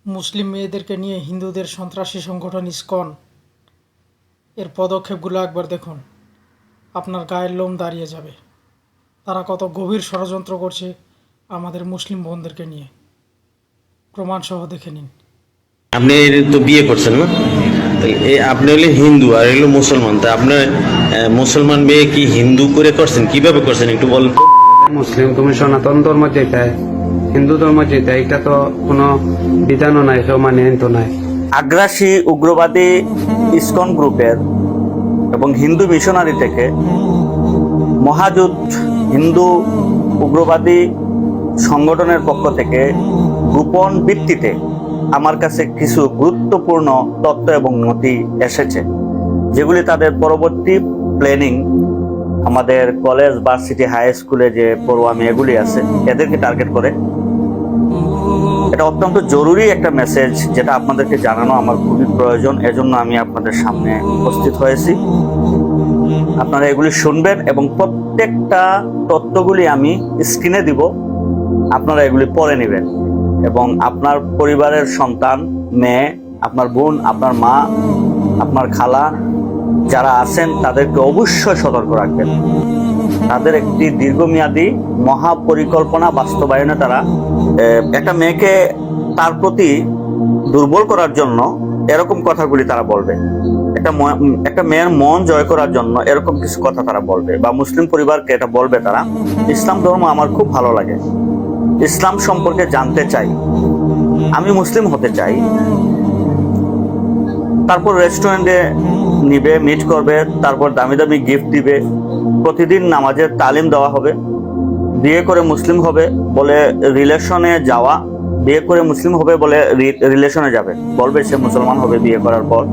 মুসলিম মেয়েদেরকে নিয়ে হিন্দুদের সন্ত্রাসী সংগঠন ইসকন এর পদক্ষেপগুলো একবার দেখুন, আপনার গায়ের লোম দাঁড়িয়ে যাবে। তারা কত গভীর ষড়যন্ত্র করছে আমাদের মুসলিম বোনদেরকে নিয়ে, প্রমাণসহ দেখে নিন। আপনি তো বিয়ে করছেন না? আপনি হলে হিন্দু আর হলো মুসলমান, তা আপনার মুসলমান মেয়ে কি হিন্দু করে করছেন? কিভাবে করছেন একটু বলেন তো। মুসলিম তুমি সনাতন ধর্ম যেটা, হিন্দু ধর্ম যেটা, এটা তো কোনো বিধানও নাই, কেউ মানে তো নাই। আগ্রাসী উগ্রবাদী ইসকন গ্রুপের এবং হিন্দু মিশনারি থেকে মহাজোট হিন্দু উগ্রবাদী সংগঠনের পক্ষ থেকে গোপন ভিত্তিতে আমার কাছে কিছু গুরুত্বপূর্ণ তথ্য এবং নথি এসেছে, যেগুলি তাদের পরবর্তী প্ল্যানিং, আমাদের কলেজ, ভার্সিটি, হাই স্কুলে যে পড়ুয়া মেয়েগুলি আছে এদেরকে টার্গেট করে। এটা অত্যন্ত জরুরি একটা মেসেজ, যেটা আপনাদেরকে জানানো আমার খুবই প্রয়োজন। এজন্য আমি আপনাদের সামনে উপস্থিত হয়েছি। আপনারা এগুলি শুনবেন এবং প্রত্যেকটা তথ্যগুলি আমি স্ক্রিনে দিব, আপনারা এগুলি পড়ে নেবেন এবং আপনার পরিবারের সন্তান, মেয়ে, আপনার বোন, আপনার মা, আপনার খালা যারা আছেন তাদেরকে অবশ্যই সতর্ক রাখবেন। তাদের একটি দীর্ঘমেয়াদী মহাপরিকল্পনা বাস্তবায়নে তারা একটা মেয়েকে তার প্রতি দুর্বল করার জন্য এরকম কথাগুলি তারা বলবে, একটা মেয়ের মন জয় করার জন্য এরকম কিছু কথা তারা বলবে, বা মুসলিম পরিবারকে এটা বলবে তারা। ইসলাম ধর্ম আমার খুব ভালো লাগে, ইসলাম সম্পর্কে জানতে চাই, আমি মুসলিম হতে চাই। তারপর রেস্টুরেন্টে নিবে, মিট করবে, তারপর দামি দামি গিফট দিবে, প্রতিদিন নামাজের তালিম দেওয়া হবে, বিয়ে করে মুসলিম হবে বলে রিলেশনে যাওয়া, বিয়ে করে মুসলিম হবে বলে রিলেশনে যাবে, বলবে সে মুসলমান হবে বিয়ে করার পর,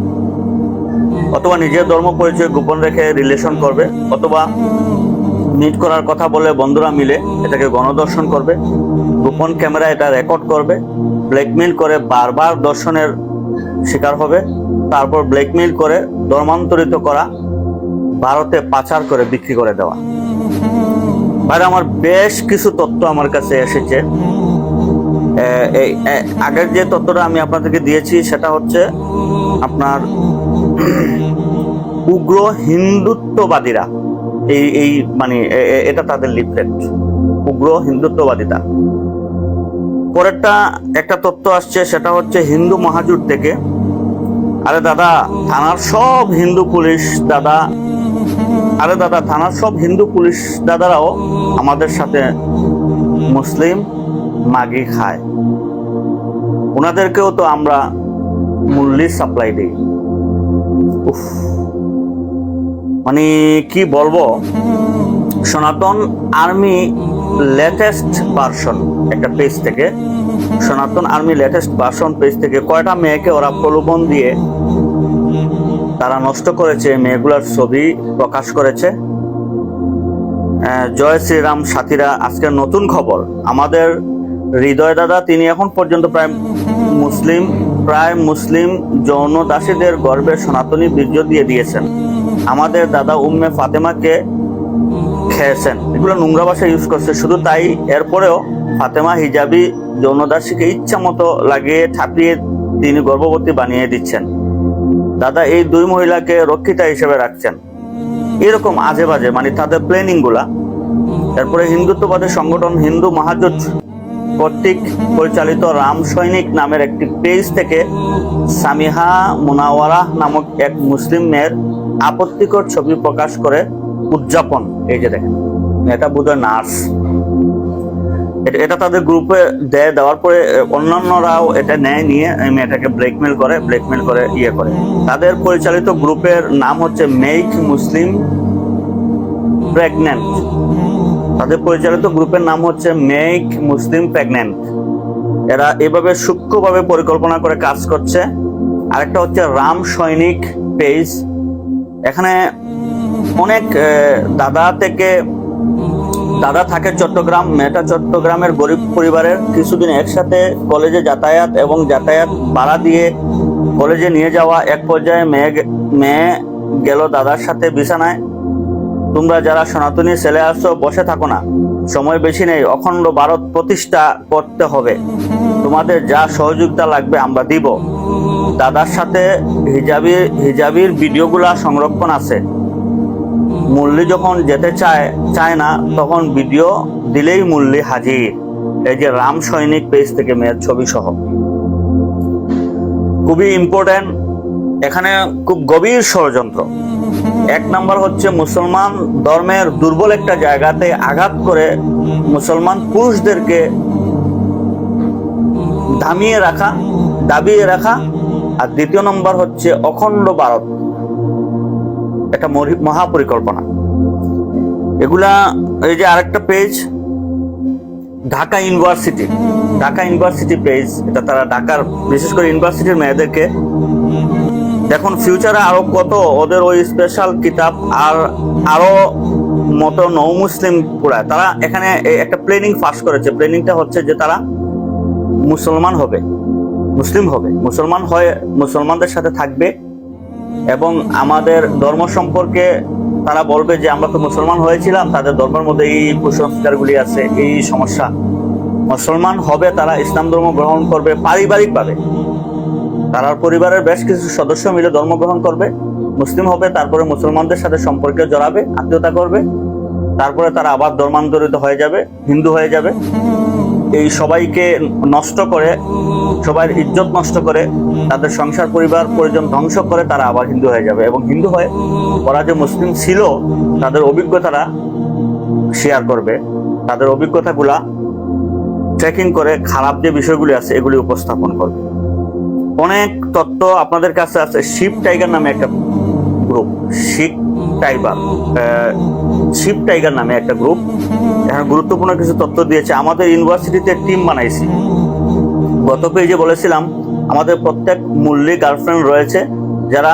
অথবা নিজের ধর্ম পরিচয় গোপন রেখে রিলেশন করবে, অথবা মিট করার কথা বলে বন্ধুরা মিলে এটাকে গণদর্শন করবে, গোপন ক্যামেরা এটা রেকর্ড করবে, ব্ল্যাকমেইল করে বারবার দর্শনের শিকার হবে, তারপর ব্ল্যাকমেইল করে ধর্মান্তরিত করা, ভারতে পাচার করে বিক্রি করে দেওয়া। ভাই, আমার বেশ কিছু তথ্য আমার কাছে এসেছে। আগের যে তথ্যটা আমি আপনাদেরকে দিয়েছি সেটা হচ্ছে আপনার উগ্র হিন্দুত্ববাদীরা, এই মানে এটা তাদের লিফলেট, উগ্র হিন্দুত্ববাদীরা। পরেরটা একটা তথ্য আসছে, সেটা হচ্ছে হিন্দু মহাজোট থেকে। আরে দাদা, থানার সব হিন্দু পুলিশ দাদা, থানার সব হিন্দু পুলিশ দাদারাও আমাদের সাথে মুসলিম মাগি খায়, ওনাদেরকেও তো আমরা মূল্য সাপ্লাই দিই। উফ, মানে কি বলবো। সনাতন আর্মি লেটেস্ট ভার্সন একটা পেজ থেকে, সনাতন আর্মি লেটেস্ট ভার্সন পেজ থেকে কয়টা মেয়েকে ওরা প্রলোভন দিয়ে তারা নষ্ট করেছে, মেয়েগুলার ছবি প্রকাশ করেছে। জয় শ্রীরাম সাথীরা, আজকের নতুন খবর, আমাদের হৃদয় দাদা তিনি এখন পর্যন্ত প্রায় মুসলিম যৌন দাসীদের গর্ভে সনাতনী বীর্য দিয়ে দিয়েছেন। আমাদের দাদা উম্মে ফাতেমাকে খেয়েছেন। এগুলো নোংরা ভাষা ইউজ করছে। শুধু তাই, এরপরেও ফাতেমা হিজাবি যৌনদাসীকে ইচ্ছা মতো লাগিয়ে ঠাপিয়ে তিনি গর্ভবতী বানিয়ে দিচ্ছেন। দাদা এই দুই মহিলাকে রক্ষিতা হিসেবে রাখছেন। এরকম আজে বাজে মানে তাদের প্ল্যানিং গুলা। তারপরে হিন্দুত্ববাদী সংগঠন হিন্দু মহাজোট কর্তৃক পরিচালিত রাম সৈনিক নামের একটি পেজ থেকে সামিহা মুনাওয়ারা নামক এক মুসলিম মেয়ের আপত্তিকর ছবি প্রকাশ করে উদযাপন। এই যে দেখেন, এটা বোধহয় নার্স। এটা তাদের গ্রুপে দেওয়ার পরে অন্যান্যরাও এটা নেয়, নিয়ে মেয়েটাকে ব্ল্যাকমেল করে ইয়ে করে। তাদের পরিচালিত গ্রুপের নাম হচ্ছে মেক মুসলিম প্রেগন্যান্ট। তাদের পরিচালিত গ্রুপের নাম হচ্ছে মেক মুসলিম প্রেগন্যান্ট। এরা এভাবে সূক্ষ্মভাবে পরিকল্পনা করে কাজ করছে। আরেকটা হচ্ছে রাম সৈনিক পেজ। এখানে অনেক দাদা থাকে চট্টগ্রাম, মেয়েটা চট্টগ্রামের গরিব পরিবারের। কিছুদিন একসাথে কলেজে যাতায়াত এবং যাতায়াত ভাড়া দিয়ে কলেজে নিয়ে যাওয়া। এক পর্যায়ে মেয়ে গেল দাদার সাথে বিছানায়। তোমরা যারা সনাতনী ছেলে আসছো বসে থাকো না, সময় বেশি নেই, অখণ্ড ভারত প্রতিষ্ঠা করতে হবে। তোমাদের যা সহযোগিতা লাগবে আমরা দিব। দাদার সাথে হিজাবির ভিডিওগুলা সংরক্ষণ আছে। মুরলি যখন যেতে চায় না, তখন ভিডিও দিলেই মুরলি হাজির। এই যে রাম সৈনিক পেজ থেকে মেয়ের ছবি সহ। খুবই ইম্পর্টেন্ট, এখানে খুব গভীর ষড়যন্ত্র। এক নাম্বার হচ্ছে মুসলমান ধর্মের দুর্বল একটা জায়গাতে আঘাত করে মুসলমান পুরুষদেরকে দাবিয়ে রাখা। আর দ্বিতীয় নম্বর হচ্ছে অখণ্ড ভারত, একটা মহাপরিকল্পনা। এগুলা এই যে আরেকটা পেজ ঢাকা ইউনিভার্সিটি পেজ, এটা তারা ঢাকার বিশেষ করে ইউনিভার্সিটির মেয়েদেরকে দেখুন ফিউচারে আরো কত ওদের ওই স্পেশাল কিতাব আর আরো মতো নৌ মুসলিম পুরায়। তারা এখানে একটা প্ল্যানিং ফাঁস করেছে। প্ল্যানিংটা হচ্ছে যে তারা মুসলিম হবে, মুসলমান হয়ে মুসলমানদের সাথে থাকবে এবং আমাদের ধর্ম সম্পর্কে তারা বলবে যে আমরা তো মুসলমান হয়েছিলাম, তাদের ধর্মের মধ্যে এই কুসংস্কারগুলি আছে, এই সমস্যা। মুসলমান হবে তারা, ইসলাম ধর্ম গ্রহণ করবে পারিবারিকভাবে। তারা পরিবারের বেশ কিছু সদস্য মিলে ধর্ম গ্রহণ করবে, মুসলিম হবে, তারপরে মুসলমানদের সাথে সম্পর্কে জড়াবে, আত্মীয়তা করবে, তারপরে তারা আবার ধর্মান্তরিত হয়ে যাবে, হিন্দু হয়ে যাবে। এই সবাইকে নষ্ট করে, সবার ইজ্জত নষ্ট করে, তাদের সংসার পরিবার পরিজন ধ্বংস করে তারা আবার হিন্দু হয়ে যাবে। এবং হিন্দু হয়ে ওরা যে মুসলিম ছিল তাদের অভিজ্ঞতাটা শেয়ার করবে, তাদের অভিজ্ঞতাগুলা ট্রেকিং করে খারাপ যে বিষয়গুলি আছে এগুলি উপস্থাপন করবে। অনেক তথ্য আপনাদের কাছে আছে। শিপ টাইগার নামে একটা গ্রুপ, শিপ টাইগার নামে একটা গ্রুপ এখানে গুরুত্বপূর্ণ কিছু তথ্য দিয়েছে। আমাদের ইউনিভার্সিটিতে টিম বানাইছি। গত পেজে বলেছিলাম আমাদের প্রত্যেক মুরলি গার্লফ্রেন্ড রয়েছে যারা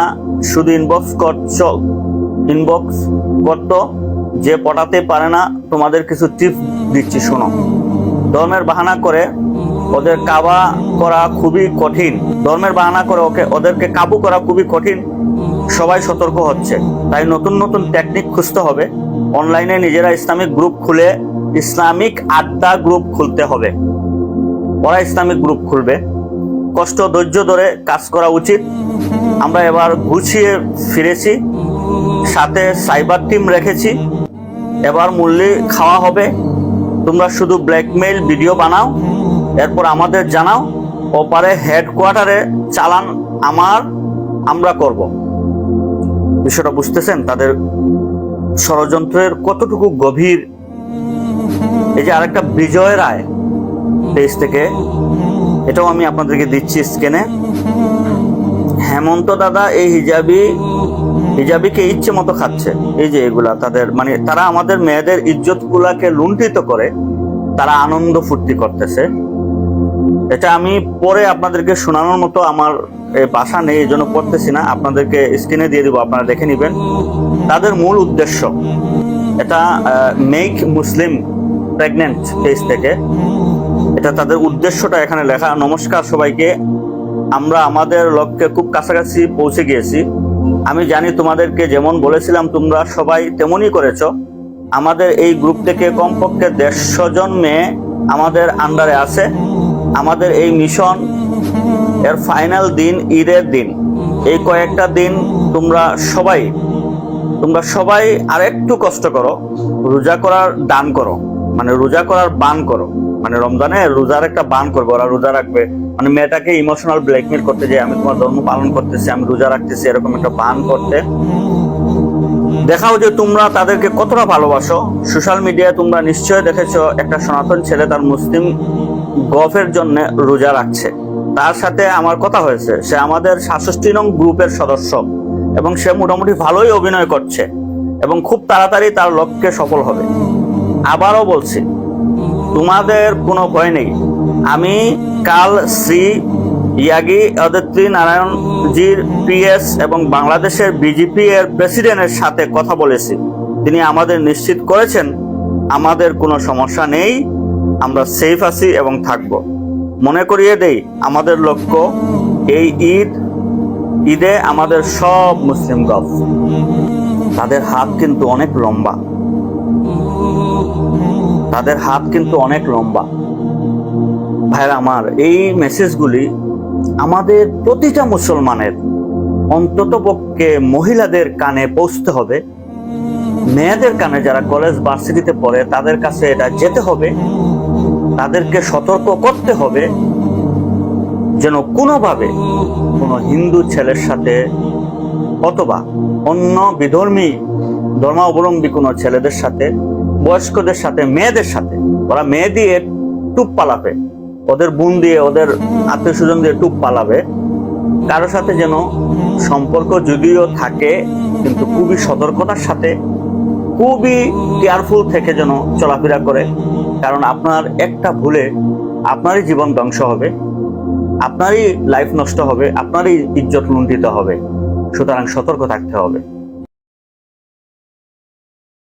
শুধু ইনবক্স করতো, যে পটাতে পারে না। তোমাদের কিছু টিপস দিচ্ছি, শোনো। ধর্মের বাহানা করে ওদের কাবা করা খুবই কঠিন, ওদেরকে কাবু করা খুবই কঠিন। সবাই সতর্ক হচ্ছে, তাই নতুন নতুন টেকনিক খুঁজতে হবে। অনলাইনে নিজেরা ইসলামিক গ্রুপ খুলে ইসলামিক আড্ডা গ্রুপ খুলতে হবে। ওরা ইসলামিক গ্রুপ খুলবে। কষ্ট ধৈর্য ধরে কাজ করা উচিত। আমরা এবার গুছিয়ে ফিরেছি, সাথে সাইবার টিম রেখেছি। এবার মুরলি খাওয়া হবে। তোমরা শুধু ব্ল্যাকমেইল ভিডিও বানাও, এরপর আমাদের জানাও। ওপারে হেডকোয়ার্টারে চালান আমরা করব। বিষয়টা বুঝতেছেন তাদের ষড়যন্ত্রের কতটুকু গভীর। এই যে আরেকটা বিজয় রায় পেজ থেকে, এটাও আমি আপনাদেরকে দিচ্ছি স্ক্রিনে। হেমন্ত দাদা এই হিজাবিকে ইচ্ছে মতো খাচ্ছে। এই যে এগুলা তাদের মানে তারা আমাদের মেয়েদের ইজ্জত গুলাকে লুণ্ঠিত করে তারা আনন্দ ফুর্তি করতেছে। এটা আমি পরে আপনাদেরকে শোনানোর মতো আমার ভাষা নেই, এই জন্য পড়তেছি না, আপনাদেরকে স্ক্রিনে দিয়ে দিব, আপনারা দেখে নেবেন। তাদের মূল উদ্দেশ্য এটা মেক মুসলিম প্রেগনেন্ট পেজ থেকে, এটা তাদের উদ্দেশ্যটা এখানে লেখা। নমস্কার সবাইকে, আমরা আমাদের লক্ষ্যে খুব কাছাকাছি পৌঁছে গিয়েছি। আমি জানি তোমাদেরকে যেমন বলেছিলাম তোমরা সবাই তেমনই করেছো। আমাদের এই গ্রুপ থেকে কমপক্ষে 150 জন মেয়ে আমাদের আন্ডারে আছে। আমাদের এই মিশন এর ফাইনাল দিন ঈদের দিন। এই কয়েকটা দিন তোমরা সবাই আরেকটু কষ্ট করো, রোজা করার দান করো, মানে রোজা করার বান করো। মানে রমজানে রোজার একটা বান করবে, ওরা রোজা রাখবে, মানে মেয়েটাকে ইমোশনাল ব্ল্যাকমেল করতে, যে আমি তোমার ধর্ম পালন করতেছি, আমি রোজা রাখতেছি, এরকম একটা বান করতে। দেখাও যে তোমরা তাদেরকে কতটা ভালোবাসো। সোশ্যাল মিডিয়ায় তোমরা নিশ্চয় দেখেছো একটা সনাতন ছেলে তার মুসলিম গফের জন্য রোজা রাখছে। তার সাথে আমার কথা হয়েছে, সে আমাদের 66 নং গ্রুপের সদস্য এবং সে মোটামুটি ভালোই অভিনয় করছে এবং খুব তাড়াতাড়ি তার লক্ষ্যে সফল হবে। আবারও বলছি, তোমাদের কোনো ভয় নেই। আমি কাল শ্রী ইয়াগী অদিতি নারায়ণজির পিএস এবং বাংলাদেশের বিজেপি এর প্রেসিডেন্টের সাথে কথা বলেছি। তিনি আমাদের নিশ্চিত করেছেন আমাদের কোনো সমস্যা নেই, আমরা সেফ আছি এবং থাকব। মনে করিয়ে দেই, আমাদের লক্ষ্য এই ঈদে আমাদের সব মুসলিম গফ। তাদের হাত কিন্তু অনেক লম্বা, ভাইরা আমার, এই মেসেজগুলি আমাদের প্রতিটা মুসলমানের, অন্ততপক্ষে মহিলাদের কানে পৌঁছতে হবে, মেয়েদের কানে, যারা কলেজ ভার্সিটিতে পড়ে তাদের কাছে এটা যেতে হবে, তাদেরকে সতর্ক করতে হবে যেন কোনোভাবে কোনো হিন্দু ছেলের সাথে অথবা অন্য বিধর্মী ধর্মাবলম্বী কোনো ছেলেদের সাথে, বয়স্কদের সাথে, মেয়েদের সাথে, ওরা মেয়ে দিয়ে টুপ পালাবে, ওদের বোন দিয়ে, ওদের আত্মীয় স্বজন দিয়ে টুপ পালাবে, কারোর সাথে যেন সম্পর্ক যদিও থাকে কিন্তু খুবই সতর্কতার সাথে, খুবই কেয়ারফুল থেকে যেন চলাফেরা করে। কারণ আপনার একটা ভুলে আপনারই জীবন ধ্বংস হবে, আপনারই লাইফ নষ্ট হবে, আপনারই ইজ্জত লুণ্ঠিত হবে। সুতরাং সতর্ক থাকতে হবে।